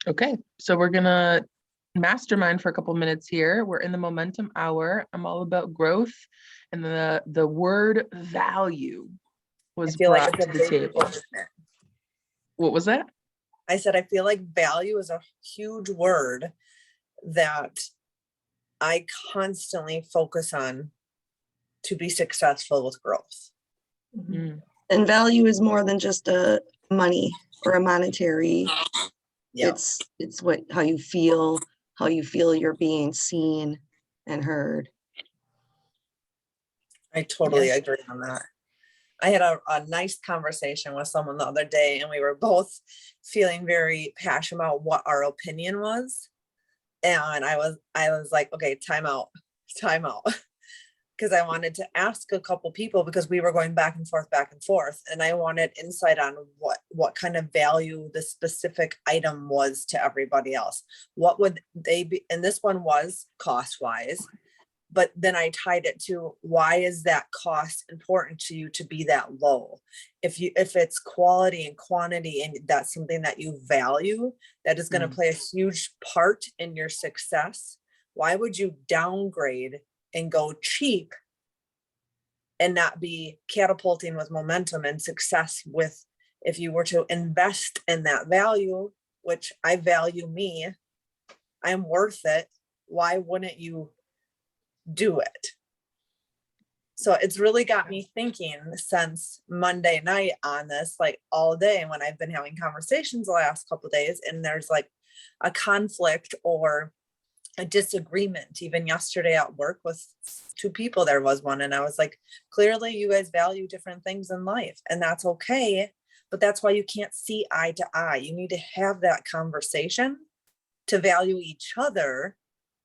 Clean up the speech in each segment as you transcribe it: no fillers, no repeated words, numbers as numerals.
Okay, so we're gonna mastermind for a couple minutes here. We're in the momentum hour. I'm all about growth, and the word value I was feel like brought it's to a the big table. word. What was that? I said, I feel like value is a huge word that I constantly focus on to be successful with growth. Mm, And value is more than just a money or a monetary. Yeah, It's what how you feel you're being seen and heard. I totally yeah. agree on that. I had a nice conversation with someone the other day, and we were both feeling very passionate about what our opinion was. And I was like, okay, time out. Because I wanted to ask a couple people, because we were going back and forth, and I wanted insight on what kind of value the specific item was to everybody else. What would they be? And this one was cost wise, but then I tied it to, why is that cost important to you to be that low? If it's quality and quantity, and that's something that you value, that is going to play a huge part in your success, why would you downgrade and go cheap and not be catapulting with momentum and success with, if you were to invest in that value, which I value me, I'm worth it, why wouldn't you do it? So it's really got me thinking since Monday night on this, like all day, when I've been having conversations the last couple of days, and there's like a conflict or a disagreement. Even yesterday at work with two people, there was one, and I was like, clearly you guys value different things in life, and that's okay, but that's why you can't see eye to eye. You need to have that conversation to value each other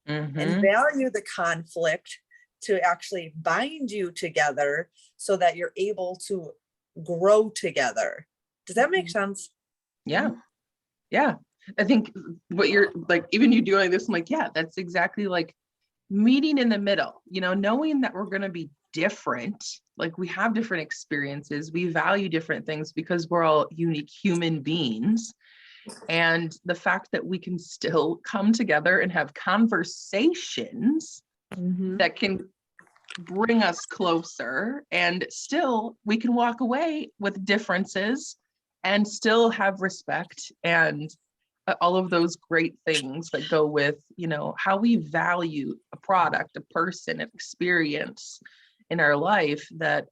and value the conflict to actually bind you together so that you're able to grow together. Does that make sense? Yeah. Yeah. I think what you're like, even you doing this, I'm like, yeah, that's exactly like meeting in the middle, knowing that we're going to be different. Like we have different experiences. We value different things because we're all unique human beings. And the fact that we can still come together and have conversations that can bring us closer, and still we can walk away with differences and still have respect and all of those great things that go with, how we value a product, a person, an experience in our life that,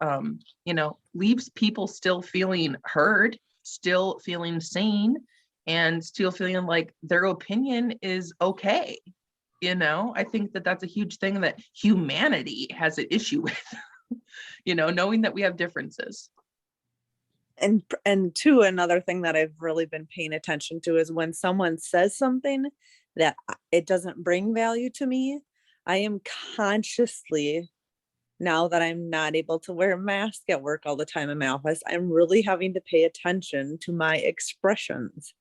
leaves people still feeling heard, still feeling seen, and still feeling like their opinion is okay. I think that that's a huge thing that humanity has an issue with, knowing that we have differences. And two, another thing that I've really been paying attention to is when someone says something that it doesn't bring value to me, I am consciously, now that I'm not able to wear a mask at work all the time in my office, I'm really having to pay attention to my expressions,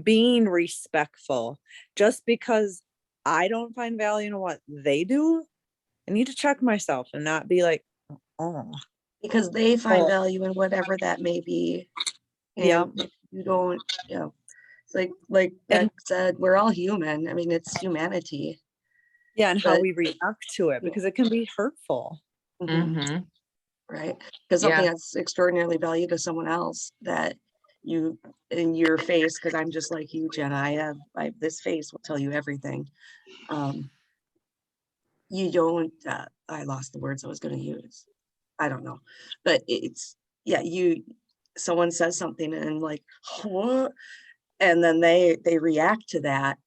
being respectful. Just because I don't find value in what they do, I need to check myself and not be like, oh, Because they find value in whatever that may be. And yeah, you don't, it's like Beck said, we're all human. I mean, it's humanity. yeah, and how But- we react to it, because it can be hurtful. Right. Because something that's extraordinarily valued to someone else, that you, in your face, because I'm just like you, Jenna, I have this face will tell you everything. You don't, I lost the words I was going to use. I don't know, but it's, someone says something and like, what? And then they react to that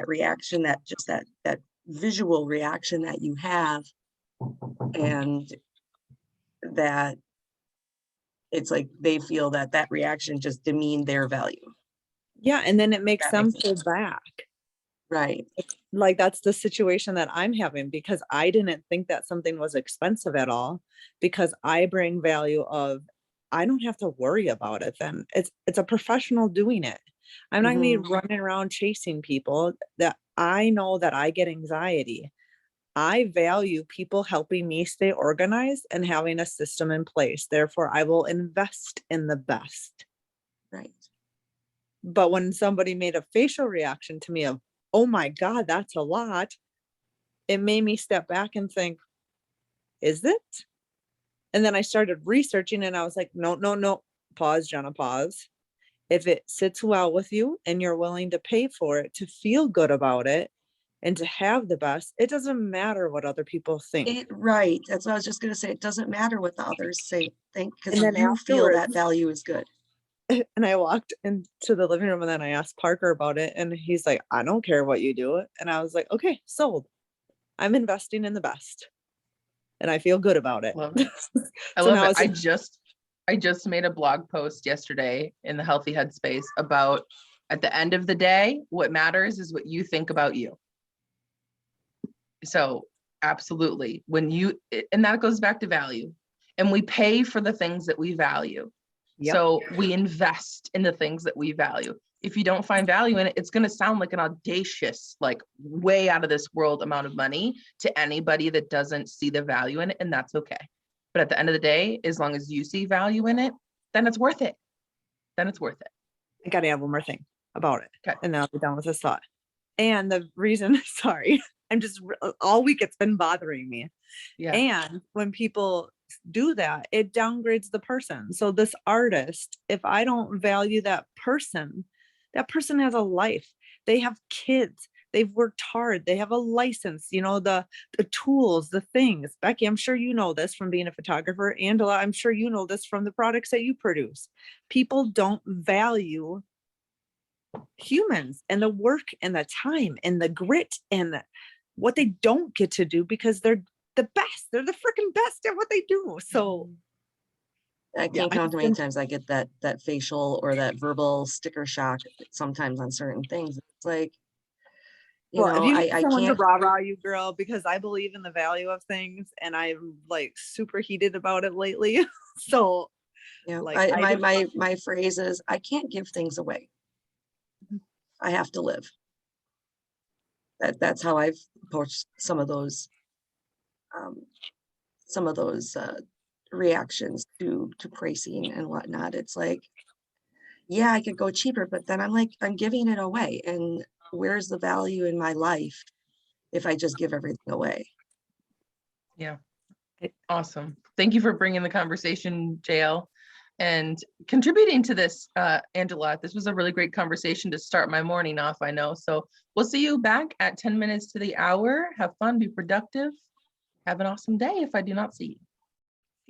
reaction, that visual reaction that you have, and that it's like they feel that reaction just demeaned their value. Yeah, and then it makes them feel back. Right. Like that's the situation that I'm having, because I didn't think that something was expensive at all, because I bring value of, I don't have to worry about it. Then it's a professional doing it. I'm not gonna be running around chasing people that I know that I get anxiety. I value people helping me stay organized and having a system in place. Therefore, I will invest in the best. Right. But when somebody made a facial reaction to me of, oh my God, that's a lot, it made me step back and think, is it? And then I started researching and I was like, no, no, no, pause, Jenna, pause. If it sits well with you and you're willing to pay for it, to feel good about it and to have the best, it doesn't matter what other people think. Right, that's what I was just gonna say. It doesn't matter what the others say, think, because And then you feel that afterwards- value is good. And I walked into the living room and then I asked Parker about it and he's like, I don't care what you do. And I was like, okay, sold. I'm investing in the best. And I feel good about it. Love it. I So love now it. it's I just made a blog post yesterday in the Healthy Headspace about, at the end of the day, what matters is what you think about you. So absolutely, and that goes back to value, and we pay for the things that we value. Yep. So we invest in the things that we value. If you don't find value in it, it's going to sound like an audacious, like way out of this world amount of money to anybody that doesn't see the value in it. And that's okay. But at the end of the day, as long as you see value in it, then it's worth it. Then it's worth it. I gotta add one more thing about it. Okay. And then I'll be done with this thought. And the reason, sorry, I'm just all week it's been bothering me. Yeah. And when people do that, it downgrades the person. So this artist, if I don't value that person has a life. They have kids. They've worked hard. They have a license, the tools, the things. Becky, I'm sure you know this from being a photographer. Angela, I'm sure you know this from the products that you produce. People don't value humans and the work and the time and the grit and what they don't get to do because they're the best. They're the freaking best at what they do. So I Yeah, can't I count how many think- times I get that facial or that verbal sticker shock sometimes on certain things. It's like, well, if you need I someone to can't, rah-rah you, girl, because I believe in the value of things and I'm like super heated about it lately. So like, I just- my phrase is, I can't give things away. I have to live. That's how I've approached some of those reactions to pricing and whatnot. It's like, yeah, I could go cheaper, but then I'm like, I'm giving it away. And where's the value in my life if I just give everything away? Yeah. Awesome. Thank you for bringing the conversation, JL, and contributing to this, Angela. This was a really great conversation to start my morning off, I know. So we'll see you back at 10 minutes to the hour. Have fun, be productive. Have an awesome day if I do not see you.